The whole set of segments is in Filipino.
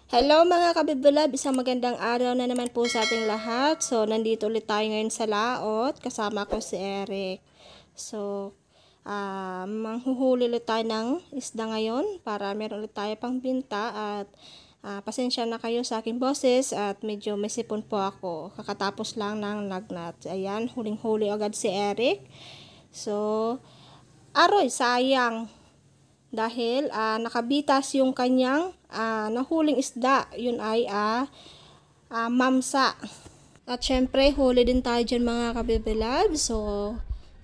Hello mga kabibulab, isang magandang araw na naman po sa ating lahat. So, nandito ulit tayo ngayon sa laot, kasama ko si Eric. So, manghuhuli ulit tayo ng isda ngayon para meron ulit tayo pang binta at pasensya na kayo sa aking boses at medyo may sipon po ako. Kakatapos lang ng lagnat. Ayan, huling-huli agad si Eric. So, aroy, sayang. Dahil nakabitas yung kanyang nahuling isda. Yun ay mamsa. At syempre, huli din tayo dyan mga kabibilab. So,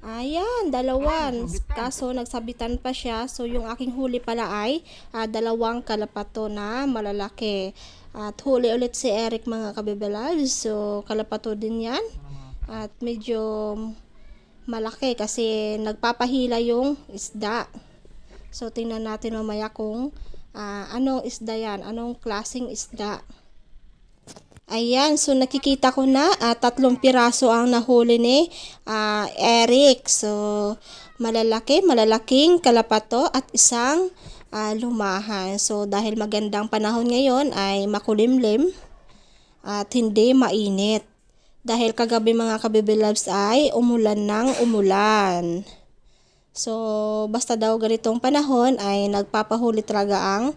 ayan, dalawan. Kaso, nagsabitan pa siya. So, yung aking huli pala ay dalawang kalapato na malalaki. At huli ulit si Eric mga kabibilab. So, kalapato din yan. At medyo malaki kasi nagpapahila yung isda. So, tingnan natin mamaya kung anong isda yan, anong klaseng isda. Ayan, so nakikita ko na 3 piraso ang nahuli ni Eric. So, malalaking kalapato at isang lumahan. So, dahil magandang panahon ngayon ay makulimlim at hindi mainit. Dahil kagabi mga kabibilabs ay umulan ng umulan. So, basta daw ganitong panahon ay nagpapahuli talaga ang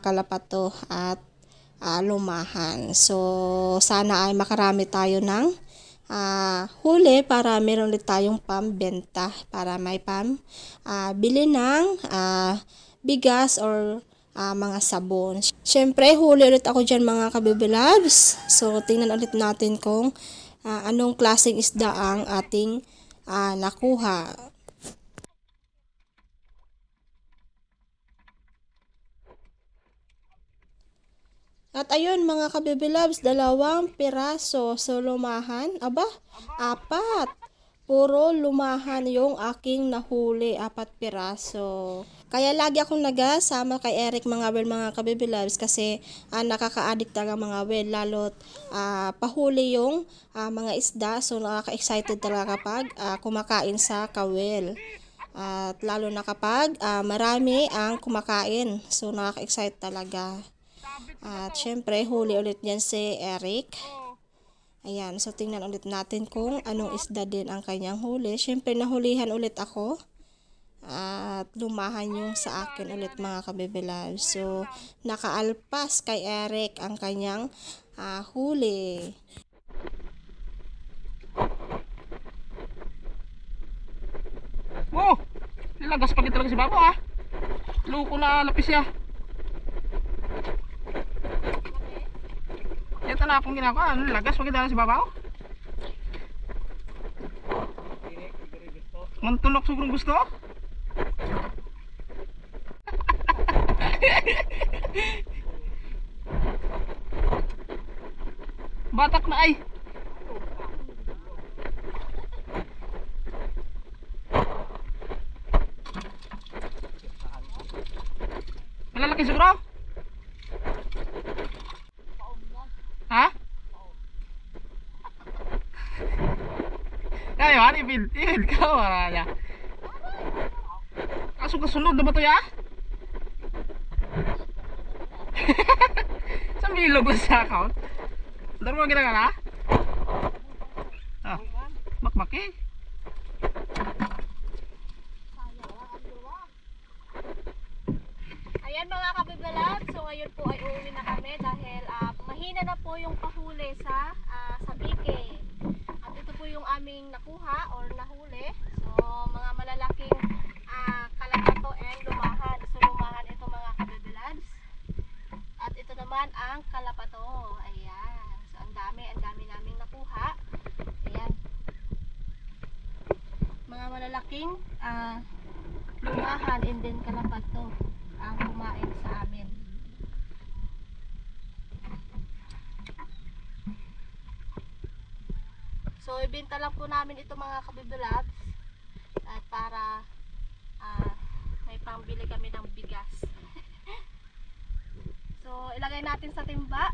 kalapato at lumahan. So, sana ay makarami tayo ng huli para meron ulit tayong pambenta para may bili ng bigas or mga sabon. Siyempre, huli ulit ako dyan mga kabibilabs. So, tingnan ulit natin kung anong klaseng isda ang ating nakuha. At ayun mga kabibilabs, 2 piraso. So lumahan, apat. Puro lumahan yung aking nahuli, 4 piraso. Kaya lagi akong nagasama kay Eric mga kabibilabs kasi nakaka-addict talaga mga well, lalo't pahuli yung mga isda. So nakaka-excited talaga kapag kumakain sa kawel. At lalo na kapag marami ang kumakain. So nakaka-excite talaga. At syempre, huli ulit yan si Eric. Ayan, so tingnan ulit natin kung anong isda din ang kanyang huli. Syempre, nahulihan ulit ako. At lumahan yung sa akin ulit mga kabibilab. So, nakaalpas kay Eric ang kanyang huli. Oh, nilagas pa talaga si Babo Loko na lapis ya. Ito na akong ginagawa. Nilagas pa si Babaw. Mantunok sobrang gusto. Batak na ay. Malalaki siguro? Ha? Kayo, ibid ka wala niya. Kaso kasunod na ba ito ya? Sa milog lang sa account. Dari mo gina ka na? Makmak eh. Ayan mga kabibilab, so ngayon po ay uuwi na kami dahil mahina na po yung pahuli sa Bike. At ito po yung aming nakuha or nahuli. So mga malalaking kalapato and lumahan. So lumahan ito mga kabibilabs. At ito naman ang kalapato. Ayan. So ang dami naming nakuha. Ayan. Mga malalaking lumahan and then kalapato ang kumain sa amin. So ibenta lang po namin ito mga kabibilabs at para may pambili kami ng bigas. So ilagay natin sa timba.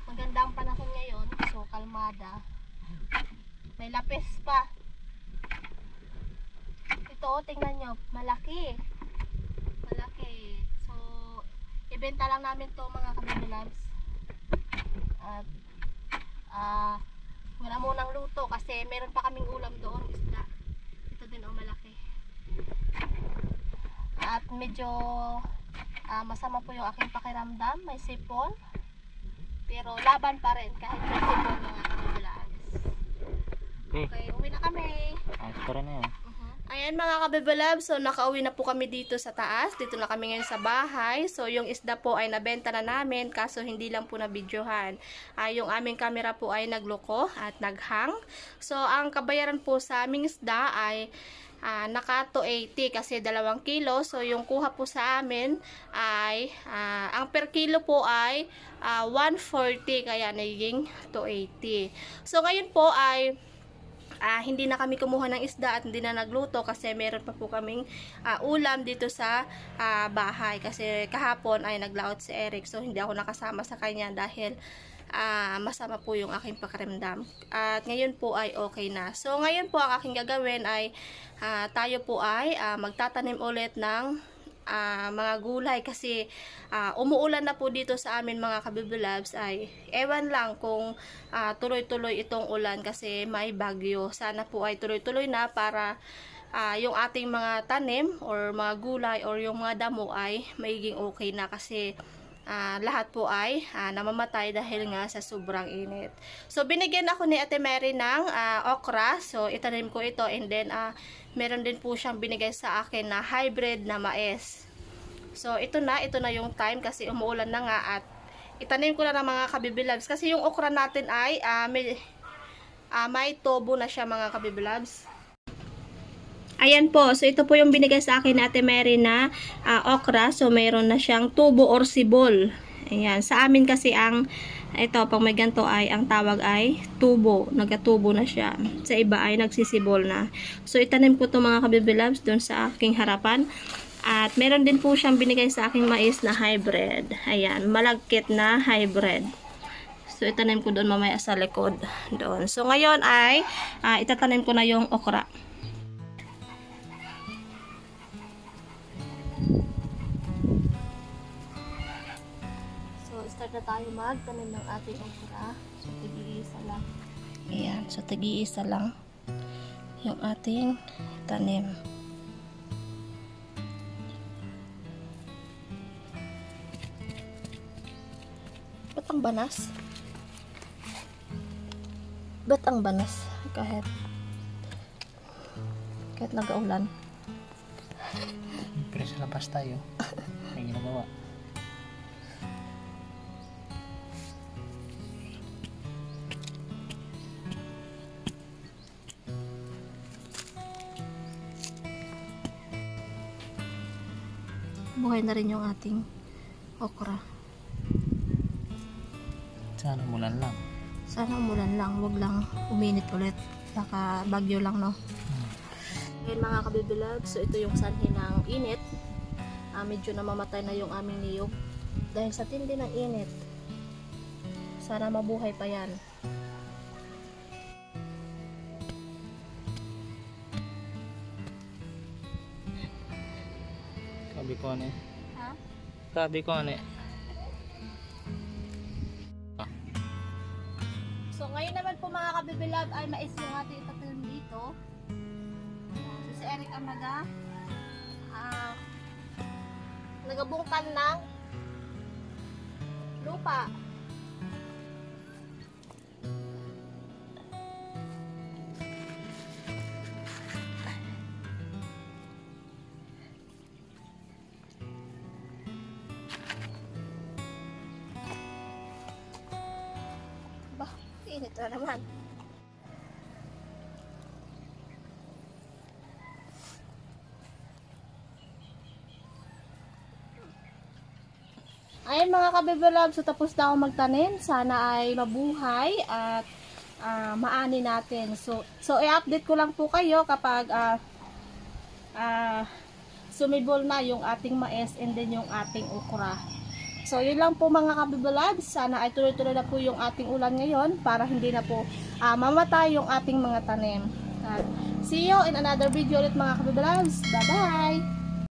Magandang panahon ngayon, so kalmada. May may lapis pa. Ito, tingnan nyo, malaki. Malaki. So, ibenta lang namin to mga kababy loves. At, wala munang luto kasi meron pa kaming ulam doon, isda. Ito din malaki. At medyo masama po yung aking pakiramdam, may sipon. Pero laban pa rin kahit may sipon mga kababy loves. Okay, uwi na kami. Ayos pa rin na yan. Ayan mga kababy loves, so nakauwi na po kami dito sa taas. Dito na kami ngayon sa bahay. So yung isda po ay nabenta na namin, kaso hindi lang po nabidyohan. Yung aming camera po ay nagloko at naghang. So ang kabayaran po sa aming isda ay naka 280 kasi 2 kilo. So yung kuha po sa amin ay ang per kilo po ay 140, kaya naging 280. So ngayon po ay hindi na kami kumuha ng isda at hindi na nagluto kasi meron pa po kaming ulam dito sa bahay. Kasi kahapon ay naglaot si Eric, so hindi ako nakasama sa kanya dahil masama po yung aking pakiramdam. At ngayon po ay okay na. So ngayon po ang aking gagawin ay tayo po ay magtatanim ulit ng mga gulay kasi umuulan na po dito sa amin mga kababy loves. Ay ewan lang kung tuloy-tuloy itong ulan kasi may bagyo. Sana po ay tuloy-tuloy na para yung ating mga tanim or mga gulay or yung mga damo ay magiging okay na kasi lahat po ay namamatay dahil nga sa sobrang init. So binigyan ako ni Ate Mary ng okra. So itanim ko ito and then meron din po siyang binigay sa akin na hybrid na mais. So ito na yung time kasi umuulan na nga at itanim ko na ng mga kababy loves kasi yung okra natin ay may tubo na siya mga kababy loves. Ayan po, so ito po yung binigay sa akin ni Ate Mary na okra. So mayroon na siyang tubo or sibol. Ayan, sa amin kasi ito, pag may ganito ay, ang tawag ay tubo. Nagatubo na siya. Sa iba ay nagsisibol na. So itanim ko to mga kababy loves doon sa aking harapan. At meron din po siyang binigay sa aking mais na hybrid. Ayan, malagkit na hybrid. So itanim ko doon mamaya sa likod doon. So ngayon ay itatanim ko na yung okra. Start na tayo magtanim ng ating okra. So, tig-iisa lang. Ayan. So, tig-iisa lang yung ating tanim. Ba't ang banas? Ba't ang banas? Kahit nag-aulan. Pero sa labas tayo. May ginagawa. Buhay na rin yung ating okra. Sana umulan lang. Sana umulan lang, wag lang uminit ulit. Saka bagyo lang, no? Ngayon mga kababy loves, so ito yung sanhi ng init. Medyo namamatay na yung aming niyog dahil sa tindi ng init. Sana mabuhay pa yan. Sabi ko ano eh. Ha? Sabi ko ano eh. So ngayon naman po mga kababy love ay mais yung ating itatanim dito. So si Eric ang nagabungkan ng lupa. Init na naman. Ayun mga kababy love, so tapos na ako magtanim. Sana ay mabuhay at maani natin. So i-update ko lang po kayo kapag sumibol na yung ating mais and then yung ating okra. So, yun lang po mga kabibalabs. Sana ay tuloy-tuloy na po yung ating ulan ngayon para hindi na po mamatay yung ating mga tanim. At see you in another video ulit mga kabibalabs. Bye-bye!